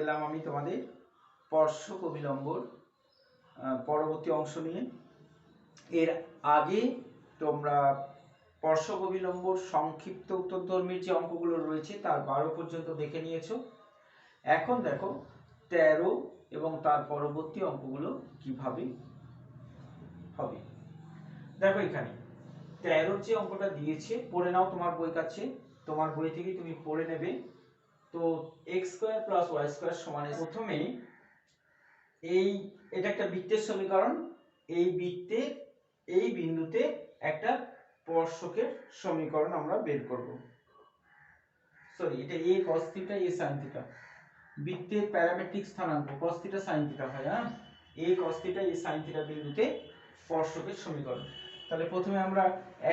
এলাম আমি তোমাদের স্পর্শক অভিলম্বর পরবর্তী অংশ নিয়ে। এর আগে তোমরা স্পর্শক অভিলম্বর সংক্ষিপ্ত উত্তরধর্মীর যে অঙ্কগুলো রয়েছে তার 12 পর্যন্ত দেখে নিয়েছো। এখন দেখো 13 এবং তার পরবর্তী অঙ্কগুলো কিভাবে হবে। দেখো এখানে 13 যে অঙ্কটা দিয়েছে পড়ে নাও, তোমার বই কাছে, তোমার বই থেকে তুমি পড়ে নেবে। তো x² + y² সমান, প্রথমে এটা একটা বৃত্তের সমীকরণ। এই বৃত্তে এই বিন্দুতে একটা স্পর্শকের সমীকরণ আমরা বের করব। সরি, এটা a cos θ a sin θ, বৃত্তের প্যারামেট্রিক স্থানাঙ্ক cos θ sin θ হয়। হ্যাঁ, a cos θ a sin θ বিন্দুতে স্পর্শকের সমীকরণ। তাহলে প্রথমে আমরা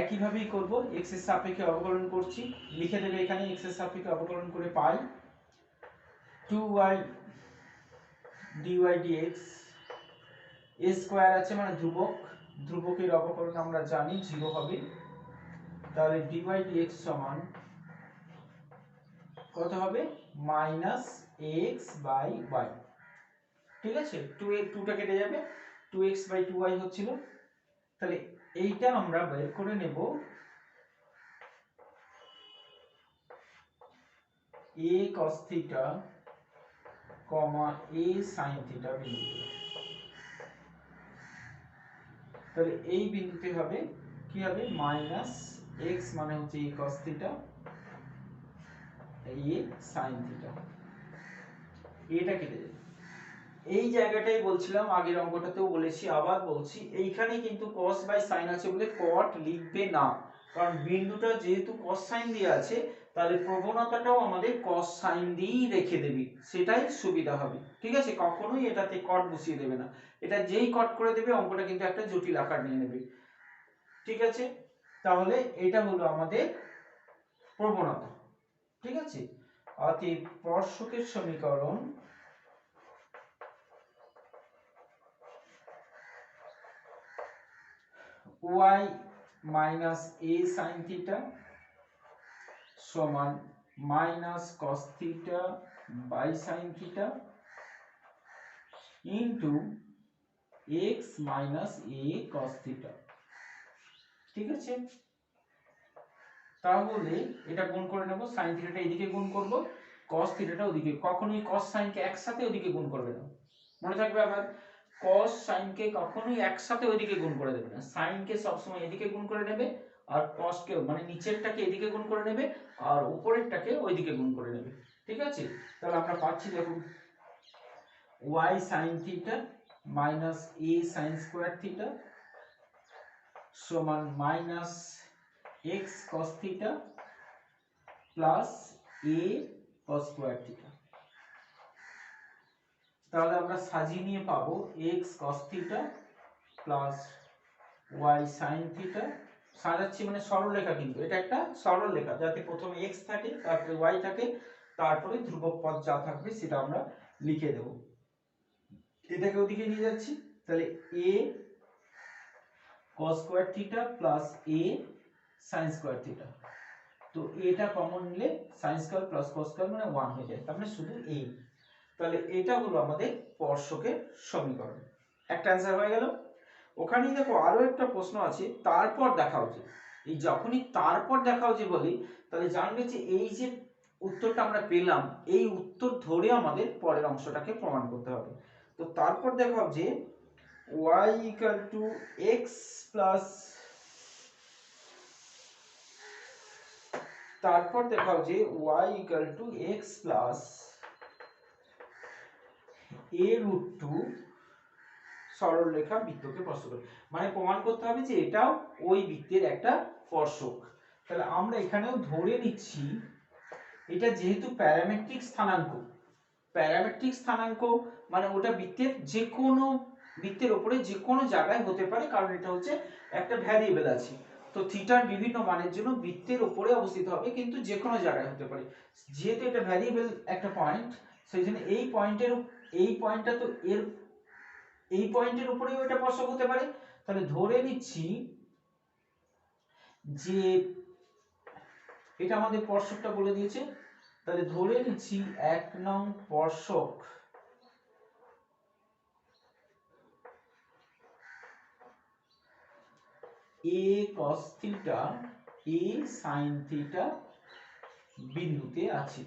একই ভাবেই করব, x এর সাপেক্ষে অবকলন করছি, লিখে দেবে এখানে x এর সাপেক্ষে অবকলন করে পাই 2y dy dx, a square আছে মানে ধ্রুবক, ধ্রুবকের অবকলন আমরা জানি 0 হবে। তাহলে dy dx সমান কত হবে? -x/y। ঠিক আছে, 2টা কেটে যাবে, 2x/2y হচ্ছিল। তাহলে এইটা আমরা বের করে নেব a cos θ, a sin θ বিন্দুতে। তাহলে এই বিন্দুতে হবে কি হবে? -x মানে হচ্ছে a cos θ a sin θ, এটা কেটে যাবে। এই জায়গাটাই বলছিলাম, আগের অঙ্কটাতেও বলেছি, আবার বলছি, এইখানে কিন্তু cos বাই sin আছে বলে cot লিখবে না, কারণ বিন্দুটা যেহেতু cos sin দিয়ে আছে তাহলে প্রবণতাটাও আমাদের cos sin দিয়েই রেখে দেবে, সেটাই সুবিধা হবে। ঠিক আছে, কখনোই এটাতে cot বসিয়ে দেবে না, এটা যেই cot করে দেবে অঙ্কটা কিন্তু একটা জটিল আকার নিয়ে নেবে। ঠিক আছে, তাহলে এটা হলো আমাদের প্রবণতা। ঠিক আছে, অতএব স্পর্শকের সমীকরণ y minus a sin theta সমান minus cos theta by sin theta into x minus a cos theta। ঠিক আছে, তাহলে এটা গুণ করে নেব, sin theta টা এদিকে গুণ করব, cos theta টা ওদিকে। কখনোই cos sin কে একসাথে ওদিকে গুণ করবে না, মনে থাকবে আবার, cos sin কে কখনোই একসাথে ওইদিকে গুণ করে দেবে না, sin কে সবসময় এদিকে গুণ করে নেবে, আর cos কে মানে নিচেরটাকে এদিকে গুণ করে নেবে, আর উপরেরটাকে ওইদিকে গুণ করে নেবে। ঠিক আছে, তাহলে আমরা পাচ্ছি দেখুন y sin theta minus a sin square theta সমান minus x cos theta plus a cos square theta। তাহলে আমরা সাজিয়ে নিয়ে পাবো x cos theta plus y sin theta। সাজাচ্ছি মানে সরলরেখা, কিন্তু এটা একটা সরলরেখা, যাতে প্রথমে x থাকে, তারপরে y থাকে, তারপরে ধ্রুবক পদ যা থাকবে সেটা আমরা লিখে দেব। এটাকে ওদিকে নিয়ে যাচ্ছি, তাহলে a cos square theta plus a sin square theta। তো এটা কমন নিলে sin square plus cos square মানে 1 হয়ে যায়, তার মানে শুধু a। তাহলে এটা হলো আমাদের স্পর্শকের সমীকরণ। একটা অ্যান্সার হয়ে গেল। ওখানেই দেখো আরো একটা প্রশ্ন আছে, তারপর দেখা উচিত। এই যখনই তারপর দেখা উচিত বলি, তাহলে জানবে যে এই যে উত্তরটা আমরা পেলাম, এই উত্তর ধরে আমাদের পরের অংশটাকে প্রমাণ করতে হবে। তো তারপর দেখা যে y equal to x plus, তারপর দেখাও যে y equal to x plus a root 2 সরলরেখা বৃত্তকে স্পর্শ করে, মানে প্রমাণ করতে হবে যে এটাও ওই বৃত্তের একটা স্পর্শক। তাহলে আমরা এখানেও ধরে নিচ্ছি এটা যেহেতু প্যারামেট্রিক স্থানাঙ্ক, প্যারামেট্রিক স্থানাঙ্ক মানে ওটা বৃত্তের যে কোনো বৃত্তের উপরে যে কোনো জায়গায় হতে পারে, কারণ এটা হচ্ছে একটা ভ্যারিয়েবল আছে। তো থিটার বিভিন্ন মানের জন্য বৃত্তের উপরে অবস্থিত হবে, কিন্তু যে কোনো জায়গায় হতে পারে। যেহেতু এটা ভ্যারিয়েবল একটা পয়েন্ট, সেই জন্য এই পয়েন্টটা তো এর এই পয়েন্টের উপরেও এটা স্পর্শক হতে পারে। তাহলে ধরে নিচ্ছি যে এটা আমাদের স্পর্শকটা বলে দিয়েছে, তাহলে ধরে নিচ্ছি 1 নং স্পর্শক a cos theta a sin theta বিন্দুতে আছে।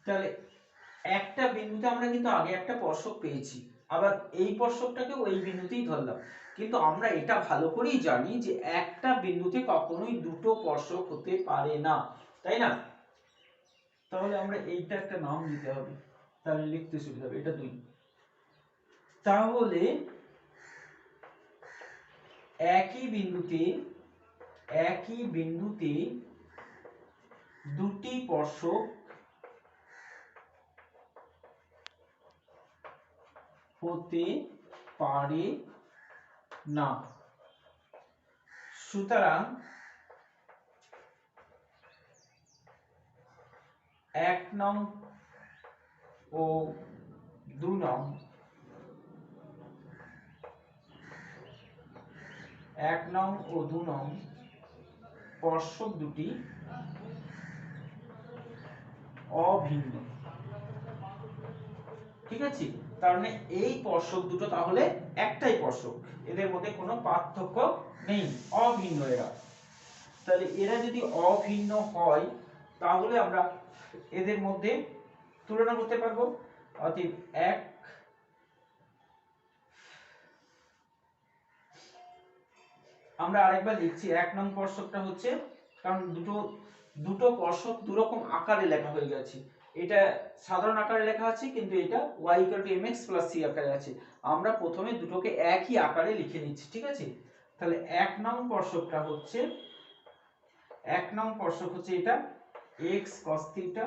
তাহলে একটা বিন্দুতে আমরা কিন্তু আগে একটা স্পর্শক পেয়েছি, আবার এই স্পর্শকটাকেও এই বিন্দুতেই ধরলাম, কিন্তু আমরা এটা ভালো করেই জানি যে একটা বিন্দুতে কখনোই দুটো স্পর্শক হতে পারে না, তাই না? তাহলে আমরা এইটা একটা নাম দিতে হবে, তাহলে লিখতে সুবিধা হবে। এটা 2। তাহলে একই বিন্দুতে দুটি স্পর্শক হতে পারে না। সুতরাং 1 নং ও 2 নং 1 নং ও 2 নং স্পর্শক দুটি অভিন্ন, ঠিক আছে? তার মানে এই স্পর্শক দুটো তাহলে একটাই স্পর্শক, এদের মধ্যে কোনো পার্থক্য নেই, অভিন্ন এরা। তাহলে এরা যদি অভিন্ন হয় তাহলে আমরা এদের মধ্যে তুলনা করতে পারবো। অতএব আমরা আরেকবার লিখছি 1 নং স্পর্শকটা হচ্ছে, কারণ দুটো স্পর্শক দুরকম আকারে লেখা হয়ে গেছে, এটা সাধারণ আকারে লেখা আছে কিন্তু এটা y mx c আকারে আছে। আমরা প্রথমে দুটোকে একই আকারে লিখে নিচ্ছি, ঠিক আছে? তাহলে 1 নং স্পর্শকটা হচ্ছে, 1 নং স্পর্শক হচ্ছে এটা x cos theta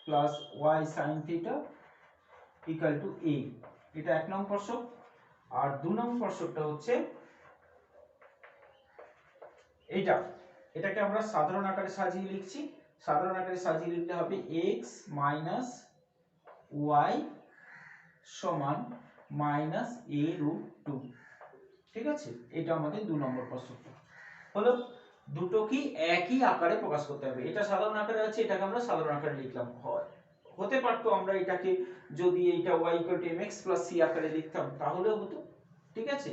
plus y sin theta equal to a, এটা 1 নং স্পর্শক। আর 2 নং স্পর্শকটা হচ্ছে এটাকে আমরা সাধারণ আকারে সাজিয়ে লিখছি। সাধারণ আকারে সাজিয়ে লিখলে হবে x মাইনাস y সমান মাইনাস a রুট 2, ঠিক আছে? এটা আমাদের 2 নম্বর প্রশ্ন হলো। দুটো কি একই আকারে প্রকাশ করতে হবে, এটা সাধারণ আকারে আছে, এটাকে আমরা সাধারণ আকারে লিখলাম। হতে পারতো আমরা এটাকে যদি এইটা y mx c আকারে লিখতাম তাহলেও হতো, ঠিক আছে?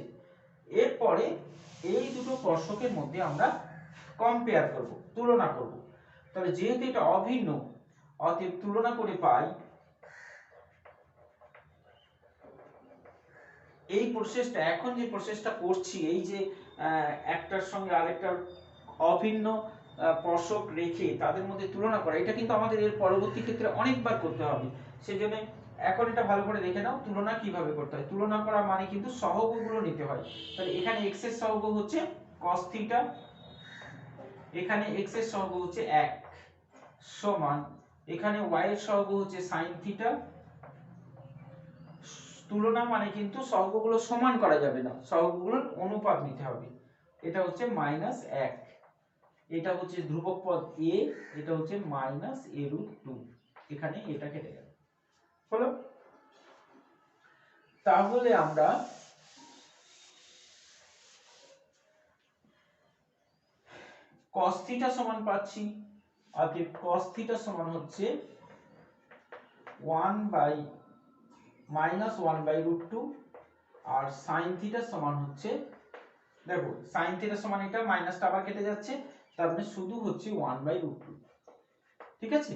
এরপরে এই দুটো স্পর্শকের মধ্যে আমরা কম্পেয়ার করব, তুলনা করব। তাহলে যেহেতু এটা অভিন্ন, অতএব তুলনা করে পাই এই প্রসেসটা, এখন যে প্রসেসটা করছি, এই যে একটার সঙ্গে আরেকটার অভিন্ন স্পর্শক রেখে তাদের মধ্যে তুলনা করা, এটা কিন্তু আমাদের এর পরবর্তী ক্ষেত্রে অনেকবার করতে হবে। সেজন্য এখন এটা ভালো করে দেখে নাও তুলনা কিভাবে করতে হয়। তুলনা করা মানে কিন্তু সহগগুলো নিতে হয়। তাহলে এখানে x এর সহগ হচ্ছে cos থিটা, এখানে x এর সহগ হচ্ছে 1 সমান, এখানে y এর সহগ হচ্ছে sin থিটা। তুলনা মানে কিন্তু সহগগুলো সমান করা যাবে না, সহগগুলোর অনুপাত নিতে হবে। এটা হচ্ছে -1, এটা হচ্ছে ধ্রুবক পদ a, এটা হচ্ছে -a√2, এখানে এটা কেটে গেল। হলো? তাহলে আমরা cos থিটা সমান পাচ্ছি, অতএব cos থিটা সমান হচ্ছে -1/√2, আর sin থিটা সমান হচ্ছে, দেখো sin থিটা সমান এটা মাইনাসটা আবার কেটে যাচ্ছে, তার মানে শুধু হচ্ছে 1/√2, ঠিক আছে?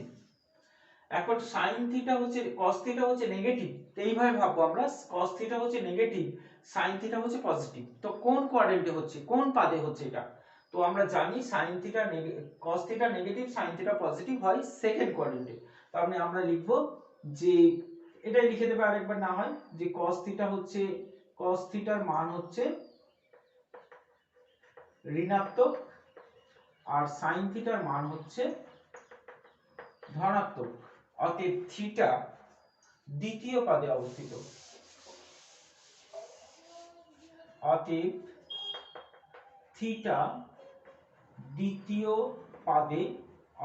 এখন sin থিটা হচ্ছে, cos থিটা হচ্ছে নেগেটিভ, এইভাবে ভাববো আমরা, cos থিটা হচ্ছে নেগেটিভ, sin থিটা হচ্ছে পজিটিভ। তো কোন কোয়াড্রেন্টে হচ্ছে, কোন পাদে হচ্ছে এটা? তো আমরা জানি sin theta cos theta negative, sin theta positive হয় সেকেন্ড কোয়াড্রেন্টে। তার মানে আমরা লিখব যে এটাই লিখে দেবে আরেকবার না হয়, যে cos থিটা হচ্ছে, cos থিটার মান হচ্ছে ঋণাত্মক, আর sin থিটার মান হচ্ছে ধনাত্মক। অতএব থিটা দ্বিতীয় পাদে অবস্থিত, অতএব থিটা দ্বিতীয় পাদে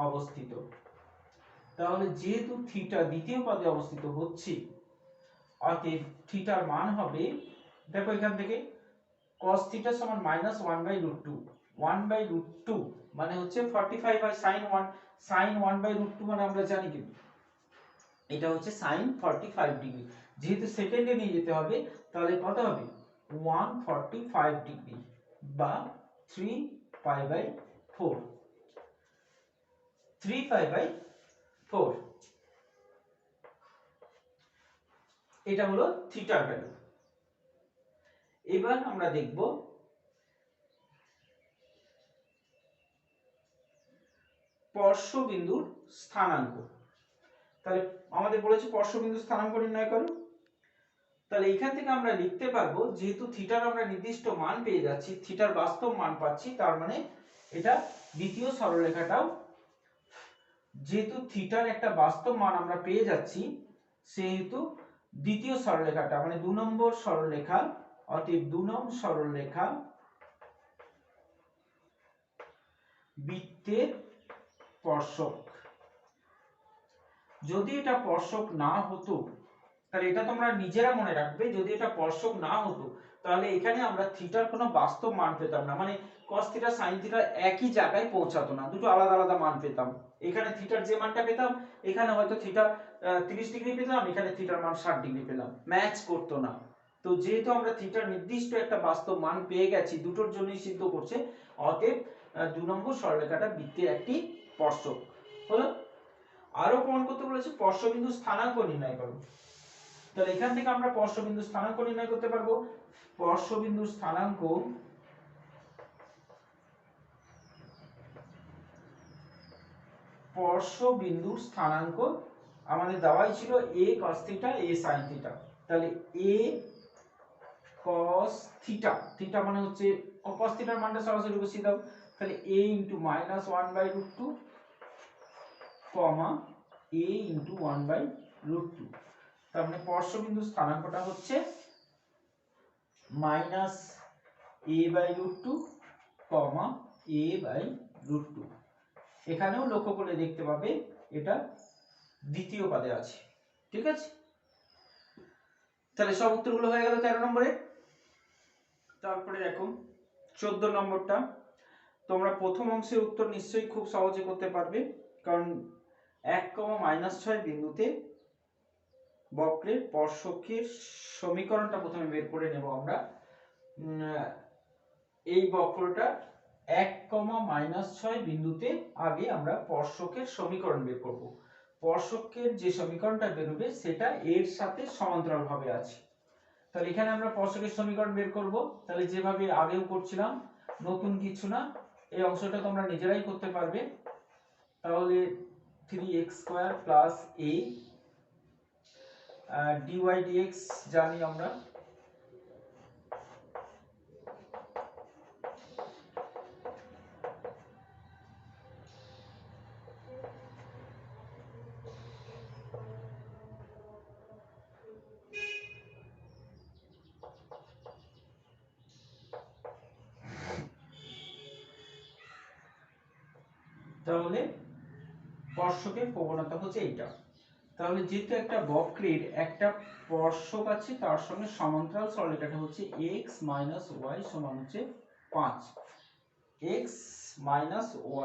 অবস্থিত। তাহলে যেহেতু থিটা দ্বিতীয় পাদে অবস্থিত হচ্ছে, অতএব থিটার মান হবে, দেখো এখান থেকে cos থিটা সমান -1/√2, 1/√2 মানে হচ্ছে 45 হয় sin 1/√2 মানে আমরা জানি কি এটা হচ্ছে sin 45 ডিগ্রি। যেহেতু সেকেন্ডে নিয়ে যেতে হবে তাহলে কত হবে 145 ডিগ্রি বা 3π/4 3π/4 এটা হলো থিটার ভ্যালু। এবার আমরা দেখব স্পর্শবিন্দুর স্থানাঙ্ক। তাহলে আমাদের বলেছে স্পর্শবিন্দুর স্থানাঙ্ক নির্ণয় করো। তাহলে এখান থেকে আমরা লিখতে পারবো যেহেতু থিটার আমরা নির্দিষ্ট মান পেয়ে যাচ্ছি, থিটার বাস্তব মান পাচ্ছি, তার মানে এটা দ্বিতীয় সরলরেখাটাও যেহেতু থিটার একটা বাস্তব মান আমরা পেয়ে যাচ্ছি, সেহেতু দ্বিতীয় সরলরেখাটা মানে 2 নম্বর সরলরেখা, অতএব 2 নং সরলরেখা বৃত্তের স্পর্শক। যদি এটা স্পর্শক না হতো, তাহলে এটা তোমরা নিজেরা মনে রাখবে, যদি এটা স্পর্শক না হতো তাহলে এখানে আমরা থিটার কোনো বাস্তব মান পেতাম না, মানে cos থিটা sin থিটা একই জায়গায় পৌঁছাতো না, দুটো আলাদা আলাদা মান পেতাম। এখানে থিটার যে মানটা পেতাম এখানে হয়তো থিটা 30 ডিগ্রি পেলাম, এখানে থিটার মান 60 ডিগ্রি পেলাম, ম্যাচ করতো না। তো যেহেতু আমরা থিটার নির্দিষ্ট একটা বাস্তব মান পেয়ে গেছি, দুটোর জন্যই সিদ্ধ করছে, অতএব 2 নম্বর সরলরেখাটা বৃত্তের একটি স্পর্শক হলো। আরো প্রমাণ করতে বলেছে স্পর্শবিন্দু স্থানাঙ্ক নির্ণয় করো। তাহলে এখান থেকে আমরা স্পর্শবিন্দু স্থানাঙ্ক নির্ণয় করতে পারবো। স্পর্শবিন্দু স্থানাঙ্ক স্পর্শবিন্দুর স্থানাঙ্ক আমাদের দেওয়াই ছিল a cos theta a sin theta. তাহলে a cos থিটা, থিটা মানে হচ্ছে cos থিটার মানটা সরাসরি বসিয়ে দাও, তাহলে a * -1/√2 a * 1/√2। তার মানে স্পর্শবিন্দু স্থানাঙ্কটা হচ্ছে -a/√2, a/√2। এখানেও লক্ষ্য করে দেখতে পাবে এটা দ্বিতীয় পদে আছে, ঠিক আছে। তাহলে সব উত্তরগুলো হয়ে গেল 13 নম্বরে। তারপরে দেখো 14 নম্বরটা। তোমরা প্রথম অংশের উত্তর নিশ্চয়ই খুব সহজে করতে পারবে, কারণ 1, বিন্দুতে বক্রের স্পর্শকের সমীকরণটা প্রথমে বের করে নেব আমরা। এই বক্রটা 1, বিন্দুতে আগে আমরা স্পর্শকের সমীকরণ বের করব। স্পর্শকের যে সমীকরণটা বেরোবে সেটা এর সাথে সমান্তরাল ভাবে আছে। তাহলে এখানে আমরা স্পর্শকের সমীকরণ বের করব। তাহলে যেভাবে আগেও করছিলাম, নতুন কিছু না, এই অংশটা তোমরা নিজেরাই করতে পারবে। তাহলে 3x² a dy dx জানি আমরা, তাহলে স্পর্শকের প্রবণতা হচ্ছে এইটা। তাহলে যেহেতু একটা বক্রের একটা স্পর্শক আছে, তার সঙ্গে সমান্তরাল সরলরেখাটা হচ্ছে x - y সমান হচ্ছে 5, x -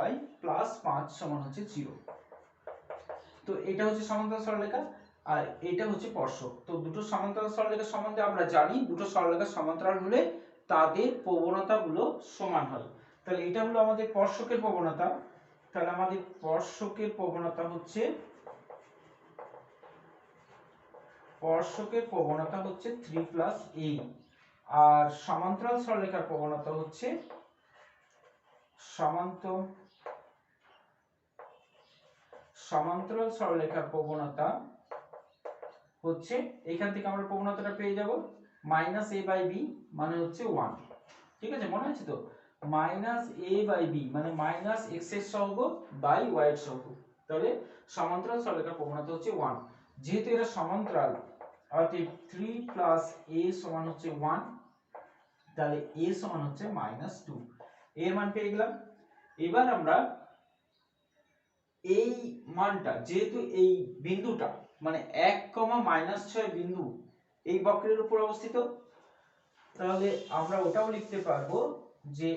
y + 5 সমান হচ্ছে 0। তো এটা হচ্ছে সমান্তরাল সরলরেখা আর এটা হচ্ছে স্পর্শক। তো দুটো সমান্তরাল সরলরেখা সম্বন্ধে আমরা জানি, দুটো সরলরেখা সমান্তরাল হলে তাদের প্রবণতাগুলো সমান হয়। তাহলে এটা হলো আমাদের স্পর্শকের প্রবণতা। তাহলে আমাদের স্পর্শকের প্রবণতা হচ্ছে 3 + a, আর সমান্তরাল সরলরেখার প্রবণতা হচ্ছে সমান্তরাল সরলরেখার প্রবণতা হচ্ছে, এখান থেকে আমরা প্রবণতাটা পেয়ে যাব -a/b মানে হচ্ছে 1, ঠিক আছে, মনে আছে তো, -a/b মানে -x এর সহগ বাই y এর সহগ। তাহলে সমান্তরাল সরলরেখার প্রবণতা হচ্ছে 1। যেহেতু এটা সমান্তরাল, অতএব 3 + a সমান হচ্ছে 1, তাহলে a সমান হচ্ছে -2, এর মান পেয়ে গেলাম। এবার আমরা এই মানটা, যেহেতু এই বিন্দুটা মানে 1, বিন্দু এই বক্রের উপর অবস্থিত, তাহলে আমরা ওটাও লিখতে পারবো যে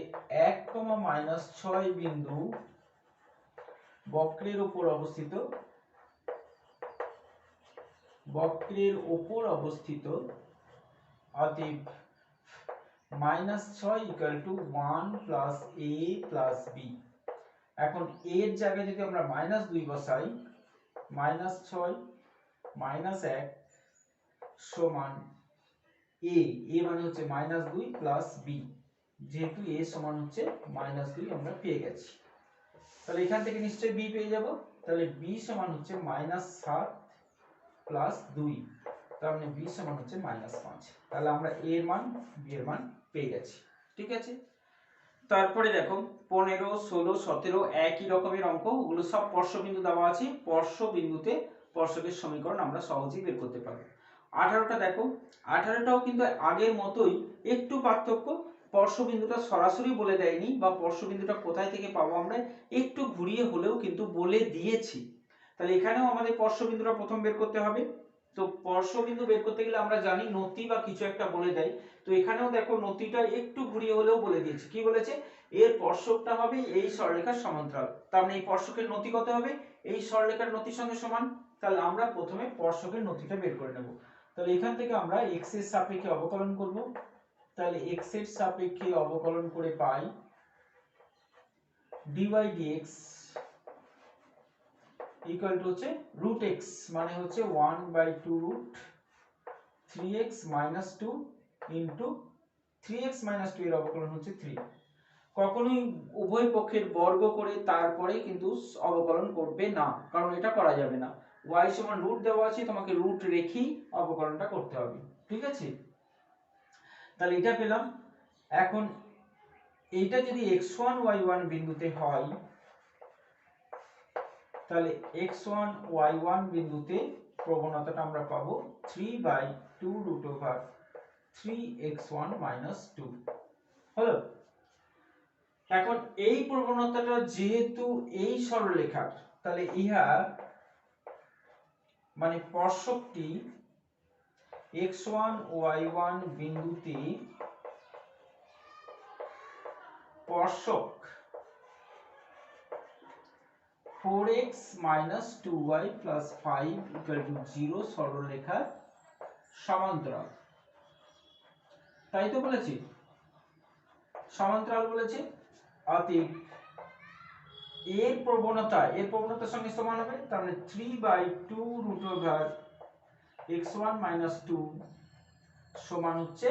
1,-6 বিন্দু বক্রের উপর অবস্থিত, অতএব -6 = 1 + a + b। এখন a এর জায়গায় যদি আমরা -2 বসাই, -6 - 1 সমান a, মানে হচ্ছে -2 + b, যেহেতু a সমান হচ্ছে -2 আমরা পেয়ে গেছি। তাহলে এখান থেকে নিশ্চয়ই b পেয়ে যাব। তাহলে b সমান হচ্ছে -7 + 2, তার মানে b সমান হচ্ছে -5। তাহলে আমরা a এর মান, b এর মান পেয়ে গেছি। ঠিক আছে, তারপরে দেখো 15, 16, 17 একই রকমের অঙ্ক, ওগুলো সব স্পর্শবিন্দু দেওয়া আছে। স্পর্শবিন্দুতে স্পর্শকের সমীকরণ আমরা সহজেই বের করতে পারবো। 18টা দেখো, 18টাও কিন্তু আগের মতোই, একটু পার্থক্য, স্পর্শবিন্দুটা সরাসরি বলে দেয়নি, বা স্পর্শবিন্দুটা কোথায় থেকে পাবো আমরা একটু ঘুরিয়ে হলেও কিন্তু বলে দিয়েছি। তাহলে এখানেও আমাদের স্পর্শবিন্দুটা প্রথম বের করতে হবে। তো স্পর্শবিন্দু বের করতে গেলে আমরা জানি নতি বা কিছু একটা বলে দেয়। তো এখানেও দেখো নতিটা একটু ঘুরিয়ে হলেও বলে দিয়েছে। কি বলেছে? এর স্পর্শকটা হবে এই সরলরেখার সমান্তরাল। তার মানে এই স্পর্শকের নতি কত হবে? এই সরলরেখার নতির সঙ্গে সমান। তাহলে আমরা প্রথমে স্পর্শকের নতিটা বের করে নেব। তাহলে এখান থেকে আমরা x এর সাপেক্ষে অবকলন করব। তাহলে x এর সাপেক্ষে অবকলন করে পাই dy dx ইকুয়াল টু হচ্ছে √x, মানে হচ্ছে 1/2 √3x - 2 ইনটু 3x - 2 এর অবকলন হচ্ছে 3। কখনোই উভয় পক্ষের বর্গ করে তারপরে কিন্তু অবকলন করবে না, কারণ এটা করা যাবে না। y সমান রুট দেওয়া আছে, তোমাকে রুট রেখেই অবকলনটা করতে হবে। ঠিক আছে, তাহলে এটা পেলাম। এখন এইটা যদি x1 y1 বিন্দুতে হয়, তাহলে x1 y1 বিন্দুতে প্রবণতাটা আমরা পাবো 3/2√3x1 - 2 হলো। এখন এই প্রবণতাটা যেহেতু এই সরলরেখার, তাহলে ইহা মানে স্পর্শকটি x1 y1 বিন্দুতে স্পর্শক 4x - 2y + 5 = 0 সরলরেখার সমান্তরাল। তাই তো বলেছি, সমান্তরাল বলেছে। অতএব এর প্রবণতার সঙ্গে সমান হবে। তার মানে 3/2√x1 - 2 সমান হচ্ছে,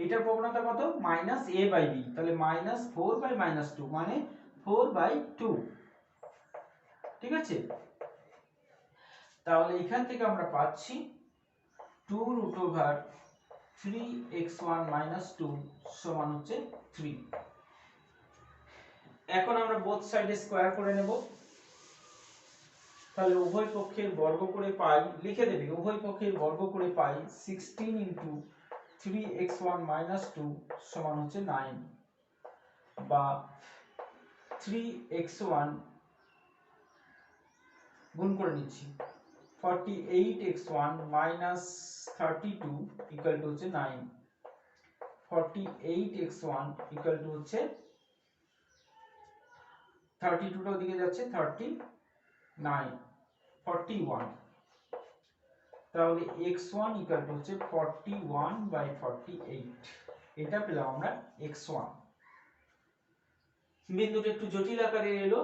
এটার প্রবণতা কত? -a/b, তাহলে -4/-2 মানে 4/2। ঠিক আছে, তাহলে এখান থেকে আমরা পাচ্ছি 2√3x1 - 2 সমান হচ্ছে 3। এখন আমরা বোথ সাইডে স্কয়ার করে নেব। তাহলে উভয় পক্ষের বর্গ করে পাই, লিখে দেবে উভয় পক্ষের বর্গ করে পাই 16 × 3x1 - 2 সমান হচ্ছে 9, বা 3x1 গুণ করে নিচ্ছি 48x1 - 32 ইকুয়াল টু হচ্ছে 9। 48x1 ইকুয়াল টু হচ্ছে 32টা ওদিকে যাচ্ছে 39 41। তাহলে x1 ইকুয়াল টু হচ্ছে 41/48। এটা পেলাম আমরা x1। বিন্দুটা একটু জটিল আকারে এলো।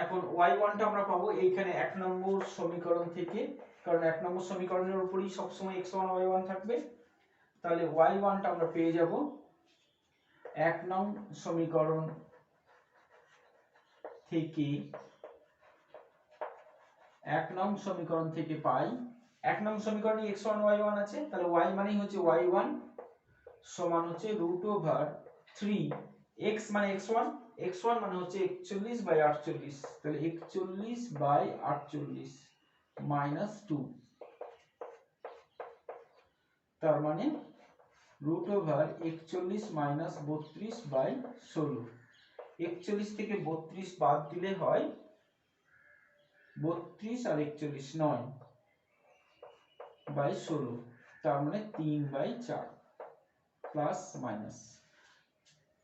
এখন y1টা আমরা পাবো এইখানে 1 নম্বর সমীকরণ থেকে, কারণ 1 নম্বর সমীকরণের উপরই সবসময় x1 y1 থাকবে। তাহলে y1টা আমরা পেয়ে যাব 1 নং সমীকরণ থেকে, 1 নং সমীকরণ থেকে পাই 1 নং সমীকরণে x1 y1 আছে, তাহলে y মানেই হচ্ছে y1 সমান হচ্ছে √3 x মানে x1, x1 মানে হচ্ছে 41/48, তাহলে 41/48 - 2, তার মানে √41 - 32/16। 41 থেকে 32 বাদ দিলে হয় 32 আর 41 9/16, তার মানে 3/4 প্লাস মাইনাস।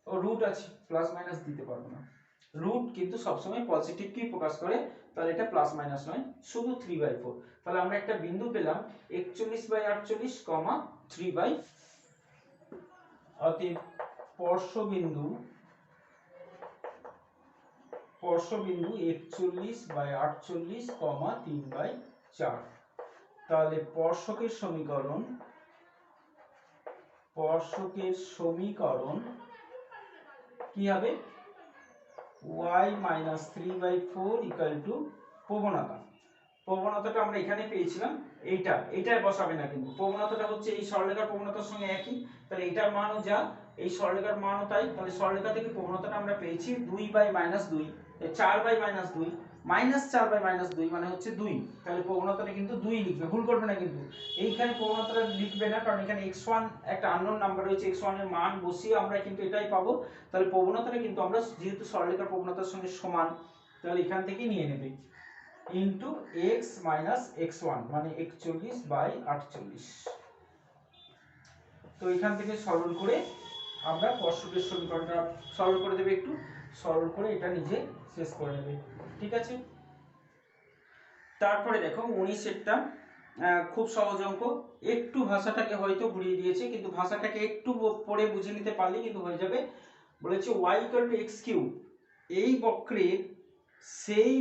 ও রুট আছে, প্লাস মাইনাস দিতে পারবো না, রুট কিন্তু সবসময় পজিটিভ কি প্রকাশ করে, তাহলে এটা প্লাস মাইনাস নয়, শুধু 3/4। তাহলে আমরা একটা বিন্দু পেলাম 41/48 কমা 3/, অতএব স্পর্শবিন্দু 41/48 কমা 3/4। তাহলে স্পর্শকের সমীকরণ কি হবে, y মাইনাস 3/4 ইকুয়াল টু প্রবণতাটা আমরা এখানে পেয়েছিলাম, এইটা বসাবে না, কিন্তু প্রবণতাটা হচ্ছে এই সরলরেখার প্রবণতার সঙ্গে একই, তাহলে এটার মানও যা, এই সরলরেখার মানও তাই। তাহলে সরলরেখা থেকে প্রবণতাটা আমরা পেয়েছি 2/-2, 4/-2, -4/-2 মানে হচ্ছে 2। তাহলে প্রবণতাটা কিন্তু 2 লিখবে, ভুল করবে না কিন্তু। এইখানে প্রবণতাটা লিখবে না, কারণ এখানে x1 একটা আননোন নাম্বার রয়েছে, x1 এর মান বসিয়ে আমরা কিন্তু এটাই পাবো। তাহলে প্রবণতাটা কিন্তু আমরা যেহেতু সরলরেখার প্রবণতার সঙ্গে সমান, তাহলে এখান থেকে নিয়ে নেবে ইনটু x মাইনাস x1 মানে 41/48। তো এখান থেকে সরল করে আমরা স্পর্শকের সমীকরণটা সরল করে দেবে, একটু সরল করে এটা নিজে শেষ করে নেবে, ঠিক আছে। তারপরে দেখো 19এরটা খুব সহজ অঙ্ক, একটু ভাষাটাকে হয়তো ঘুরিয়ে দিয়েছে, কিন্তু ভাষাটাকে একটু পড়ে বুঝে নিতে পারলে কিন্তু হয়ে যাবে। বলেছে y = x3, এই বক্রের সেই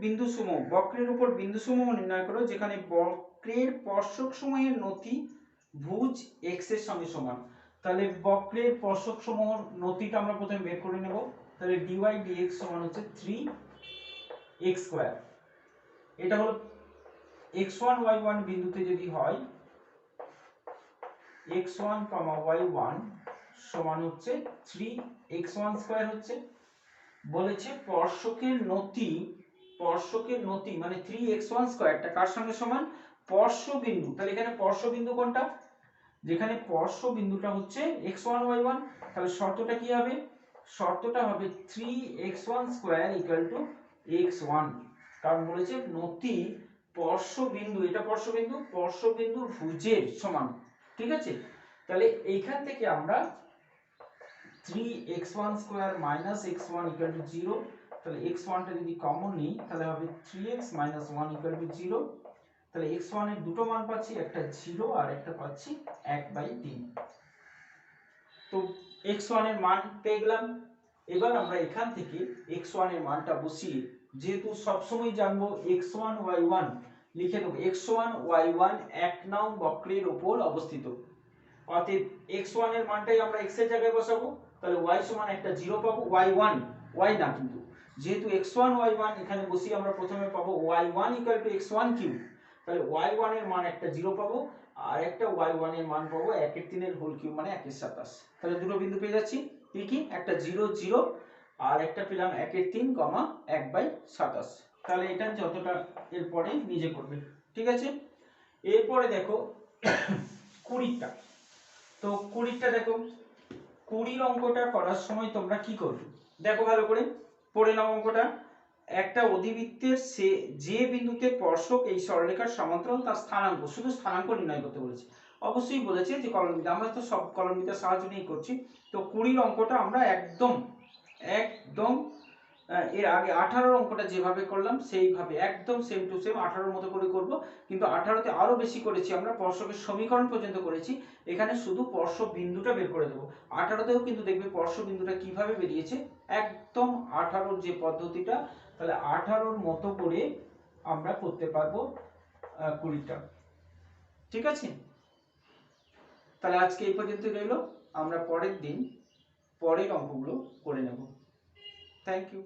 বিন্দুসমূহ, বক্রের উপর বিন্দুসমূহ নির্ণয় করো যেখানে বক্রের স্পর্শক সমূহের নতি ভুজ x এর সঙ্গে সমান। তাহলে বক্রের স্পর্শক সমূহ নতিটা আমরা প্রথমে বের করে নেব। তাহলে dy dx সমান হচ্ছে 3x²। এটা হলো x1 y1 বিন্দুতে যদি হয়, x1, y1 সমান হচ্ছে 3x1² হচ্ছে। বলেছে স্পর্শকের নতি মানে 3x1² কার সঙ্গে সমান, স্পর্শবিন্দু। তাহলে এখানে স্পর্শবিন্দু কোনটা, যেখানে স্পর্শবিন্দুটা হচ্ছে x1 y1, তাহলে শর্তটা কি হবে, শর্তটা হবে 3x1² x1, কারণ বলেছে নতি স্পর্শবিন্দু, এটা স্পর্শবিন্দু ভুজের সমান, ঠিক আছে। তাহলে এইখান থেকে আমরা 3x1² x1 0, তাহলে x1 টা যদি কমন নিই তাহলে হবে 3x - 1 0। তাহলে x1 এর দুটো মান পাচ্ছি, একটা 0 আর একটা পাচ্ছি 1/3। তো x1 এর মান পেয়ে গেলাম। এবার আমরা এখান থেকে x1 এর মানটা বসিয়ে, যেহেতু সব সময় জানবো x1 y1, লিখে দেব x1 y1 এক নং বক্রের উপর অবস্থিত। অতএব x1 এর মানটাই আমরা x এর জায়গায় বসাবো, তাহলে y সমান একটা 0 পাবো, y1 y না কিন্তু, যেহেতু x1 y1 এখানে বসিয়ে আমরা প্রথমে পাবো y1 = x1³। তাহলে y1 এর মান একটা 0 পাবো, আর একটা y1 এর মান পাবো 1/3 হোল কিউব মানে 1/27। তাহলে দুটো বিন্দু পেয়ে যাচ্ছি, কি একটা 0 0 আর একটা পেলাম 1/3, 1/27। তাহলে এটা যতটা এরপরে নিজে করবে, ঠিক আছে। এরপরে দেখো 20টা। তো 20টা দেখো, 20 অঙ্কটা করার সময় তোমরা কি করবে, দেখো ভালো করে পড়ে নাও অঙ্কটা। একটা অধিবৃত্তের যে বিন্দুতে স্পর্শক এই সরলরেখার সমান্তরাল তার স্থানাঙ্ক, শুধু স্থানাঙ্ক নির্ণয় করতে বলেছে। অবশ্যই বলেছে যে কলমবিদ্যা, আমরা তো সব কলমবিদ্যার সাহায্য নিয়েই করছি। তো 20 অঙ্কটা আমরা একদম এর আগে 18 অঙ্কটা যেভাবে করলাম সেইভাবে একদম সেম টু সেম 18 মতো করে করব, কিন্তু 18তে আরো বেশি করেছি আমরা, স্পর্শকের সমীকরণ পর্যন্ত করেছি। এখানে শুধু স্পর্শ বিন্দুটা বের করে দেবো। 18তেও কিন্তু দেখবে স্পর্শ বিন্দুটা কিভাবে বেরিয়েছে, একদম 18 যে পদ্ধতিটা, তাহলে 18 মতো করে আমরা করতে পারবো 20টা, ঠিক আছে। তাহলে আজকে এই পর্যন্ত রইল, আমরা পরের দিন পরের অঙ্কগুলো করে নেব। Thank you.